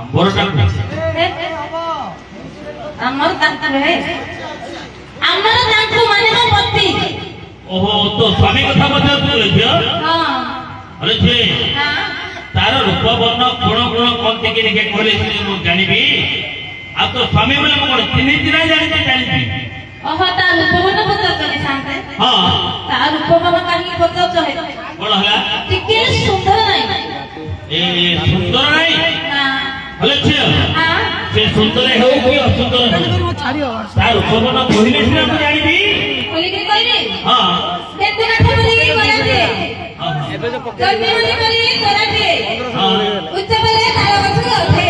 आंबर doctor ଆମର ତାଙ୍କୁ ହେ ଆମର ତାଙ୍କୁ ମାନେ ମୋ ପତି। ओहो तो स्वामी कथा बता तू ଝିଅ। ହଁ अरे छे ହଁ तार रूप वर्ण गुण गुण कोन के के कहले से मु जानिबी आ तो स्वामी बोले मु कोन चिन्हि चिना जानिबी ଓହୋ ତା ରୂପବନ ପଚାରୁଛନ୍ତି ସାନ୍ତେ। हां ତା ରୂପବନ କାହିଁକି ପଚାରୁଛ ହେ? बोल हला ଟିକେ ସୁନ୍ଦର ନାହିଁ। ए सुंदर नहीं ନା बोले छे ହଁ से सुंदर हो कि असुंदर हो तार रूप वर्ण कहले से मु जानिबी ଖୋଲିକିରି କହିବି हां କେତେ କାଠ ବୋଲିକି କରାନ୍ତି ଏବେ ଯୋଉ ପକେଇ ଜଲ୍ଦି ବୋଲି କରିକି କରାନ୍ତି हां ଉଚ୍ଚ ବେଲେ ତାଳ ଗଛ ଉଠେ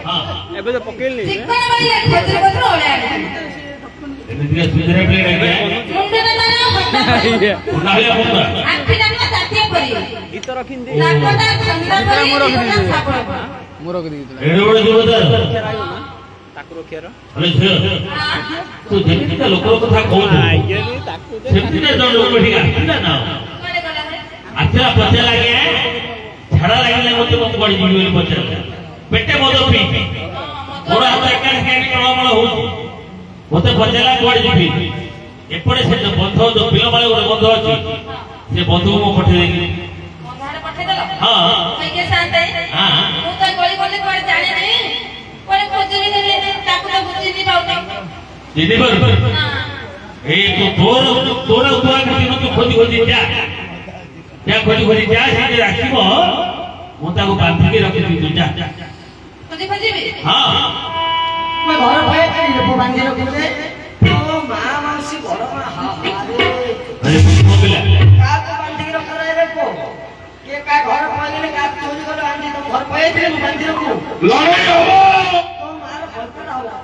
हां ଏବେ ଯୋଉ ପକେଇଲି ଚିକଣ ବେଲେ ଖଜୁର ପତ୍ର ଓଳେ ଆଣେ ଏମିତି ସୁନ୍ଦର ପ୍ଲେ ଲାଗେ ମୁଣ୍ଡରେ ତାର ହଟା ଉଣ୍ଡାଳିଆ ମୁଣ୍ଡ ଆଖି ଯାକ ତାତିଆ ପରି ଗୀତ ରଖିନି ନାକଟା ଥଣ୍ଡା ପରି ଜୀବନ ସାବଳ ମୁଁ ରଖି ଦେଇଥିଲି ଏଡେ ବଡ ଜୀବଦାର ତାକୁ ରଖିବାର अरे ଝିଅ ତୁ ଯେମିତିକା ଲୋକର କଥା କହୁଛୁ ଆଜ୍ଞା ତାକୁ ସେମିତିକା ଜଣ ଲୋକ ଠିକ ଆସିଲା ନା କୁଆଡେ ଗଲା ହେ ଆସିଲା ପଚା ଲାଗେ ଝାଡା ଲାଗିଲେ ମତେ ମତେ ବଢି ଯିବି ବୋଲି ପଚାରିଲା ପେଟେ ମଦ ପିଇ ମୋର ହାତ ଏକାଠି ଏକାଠି ଟଳମଳ ହଉଛି ମତେ ପଚାରିଲା କୁଆଡେ ଯିବି ଏପଟେ ସେ ବନ୍ଧ ଯୋଉ ପିଲମାଳେ ଗୋଟେ ବନ୍ଧ ଅଛି ସେ ବନ୍ଧୁକୁ ମୁଁ ପଠେଇ ଦେଇକି ମନ୍ଦାରେ ପଠେଇଦେଲ ହଁ ଟିକେ ଶାନ୍ତେ ହଁ ମୁଁ ତ ଗଳି ଗଳି କୁଆଡେ ଜାଣିନି କୁଆଡେ ଖୋଜିବି ଦେଲେ ତାକୁ ତ ବୁଝିନି ପାଉନି ଦିଦି बर ନା এই তো তোর তোর উপর কিন্তু তু খোঁজি খোঁজি যা খোঁজি খোঁজি যা সেটা রাখিব ମୁଁ ତାକୁ ବାନ୍ଧିକି ରଖିଦେଇଛୁ ଯା ଖୋଜି ଖୋଜିବି ହଁ मैं घर पाए लोक बांधि रखुचे ओ मां मानसी घर में हा अरे ମୋ ପିଲା का को बांधि रख रे रे को के का घर पाए का चोरी कर बांधि तो घर पाए थे बांधि रखू ଲଢେଇ ହବ तो मार भलता होला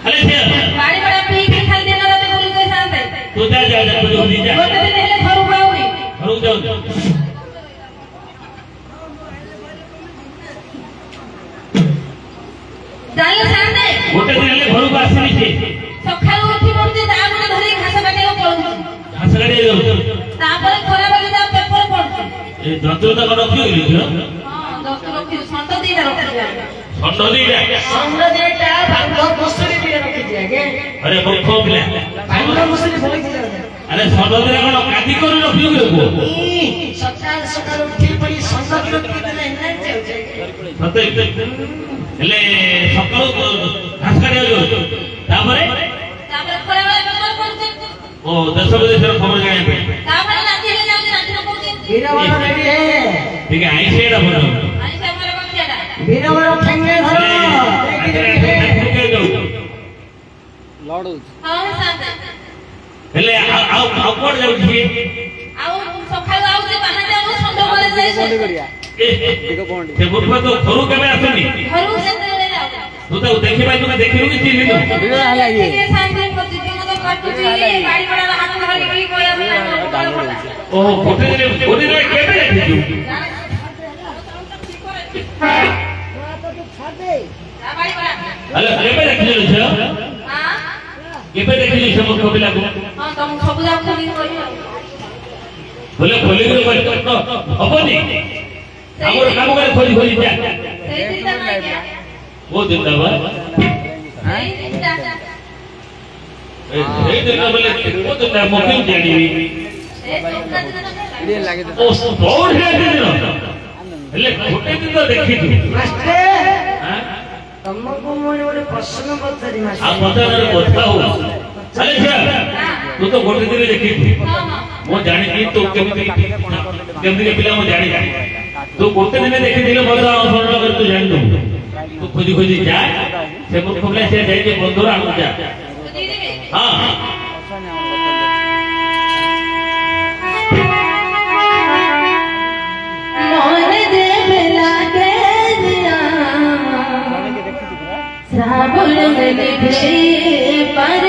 अरे ଝିଅ ବାଡ଼ି ବଡା ପିଇକି ଖାଲି ଦିନ ରାତି ବୁଲୁଛି ଶାନ୍ତେ ତୁ ଯା ଯା ଯା ଖୋଜି ଖୋଜି ଯା ଗୋଟେ ଦିନ ହେଲେ ଘରକୁ ଆଉନି ଘରକୁ ଯାଉ ଜାଣିଲ ଶାନ୍ତେ ଗୋଟେ ଦିନ ହେଲେ ଘରକୁ ଆସିନି ସେ ସକାଳୁ ଉଠି ପଡୁଛି ତା ଗୋଟେ ଧରି ଘାସ କାଟିବାକୁ ପଳଉଛି ଘାସ ଗାଡି ଯାଉଛି ତାପରେ ଖରାବେଳେ ଯା ପେପର ପଡୁଛି ଏ ଯନ୍ତ୍ର ତାକୁ ରଖିଦେଲି ଝିଅ ହଁ ଦସ୍ତୁ ରଖିଛୁ ସନ୍ତ ଦିଟା ରଖିଛୁ ଷଣ୍ଢ ଦିଟା संग देटा भांग मुसरी भी रखी दिया के अरे मूर्ख ପିଲା भांग मुसरी बोली दिया अरे ଷଣ୍ଢ ଦିଟା କଣ କାଟି କରି ରଖିବୁ କି ପୁଅ सकाल सकाल उठी पड़ी संग रखी देले ना जाऊ ସତେ ହେଲେ ସକାଳୁ ଘାସ କାଟିବାକୁ ଯାଉଛୁ ତାପରେ ତାପରେ ଖରାବେଳେ ପେପର ପଡୁଛି ଓ ଦେଶ ବିଦେଶର ଖବର ଜାଣିବା ପାଇଁ ତାପରେ ରାତି ହେଲେ ଯାଉଛି ରାତି ନ ପଡୁଛି वीरवर रेडी है ଟିକେ ଆଇଁଷ ଏଇଟା ଭଲ ଆଜି ସେ ଆମର କଣ ଥିଲା वीरवर ठेंगे धरो ଲଡ ହଉଛି ହଁ ଶାନ୍ତେ ହେଲେ ଆଉ କୁଆଡେ ଯାଉଛି ଆଉ ସକାଳୁ ଆଉଛି ବାହାରେ ଆଉ ସନ୍ଧ୍ୟା ବେଳେ ବଣ୍ଡି ଯାଇ କରିବା ଟିକେ ବଣ୍ଡି ସେ ମୂର୍ଖ ତ ଘରୁ କେବେ ଆସୁନି ଘରକୁ ସେତେବେଳେ ଯାଉଛି ତୁ ତାକୁ ଦେଖିପାଇଲୁ ନା ଦେଖିଲୁ କି ଚିହ୍ନିଲୁ ହେଲା ଇଏ। ଶାନ୍ତି ପ୍ରତିଦିନ ତ କାଟୁଛି ଗାଡି ଘୋଡା ହାତ ଧରିକି କହିବା ଓହୋ ଗୋଟେ ଦିନ କେବେ ଦେଖିଛୁ ହେଲେ କେବେ ଦେଖିଲୁ ଝିଅ କେବେ ଦେଖିଲୁ ସେ ମୂର୍ଖ ପିଲାକୁ ହଁ ତମକୁ ସବୁ ଯାକ ଖୋଲିକି କହିବି ଆଉ ବୋଲେ ଖୋଲିକି ହବନି ଆମର କାମ করে ଖୋଜି ଖୋଜି ଯା ସେଇ ଦିନଟା ନାଇଁ କି ଓ ଦିନଟା ବା ସେଇ ଦିନଟା ସେଇ ଦିନ ବୋଲେ ଓ ଦିନଟା ମୁଁ କେମିତି ଜାଣିବି ସେଇ ଦିନଟା ଇଏ ଲାଗେ ଓ ବଢିଆ ଦିନ ହେଲେ ଗୋଟେ ଦିନ ଦେଖିଛୁ मास्टर ହାଁ? तुमको मुझे ଗୋଟେ ପ୍ରଶ୍ନ ପଚାରି ଆଉ ମାଷ୍ଟର ପଚାରରେ କଥା ହଉ ଆରେ ଝିଅ ତୁ ତ ଗୋଟେ ଦିନ ଦେଖିଛୁ ହଁ ହଁ ମୁଁ ଜାଣିଛି ତୁ କେମିତି ପିଲା ମୁଁ ଜାଣିଛି ତୁ ଗୋଟେ ଦିନ ଦେଖିଥିଲେ ମଧ୍ୟ ଅନୁସରଣ କରି ତୁ ଜାଣିନୁ ତୁ ଖୋଜି ଖୋଜି ଯା ସେ ମୂର୍ଖ ପିଲା ସେ ଯାଇକି ବନ୍ଧୁର ଆଣୁ ଯା ବୁଝିକି ଯିବି ହଁ मोरे देव लागे दिया श्रावण में निभे पर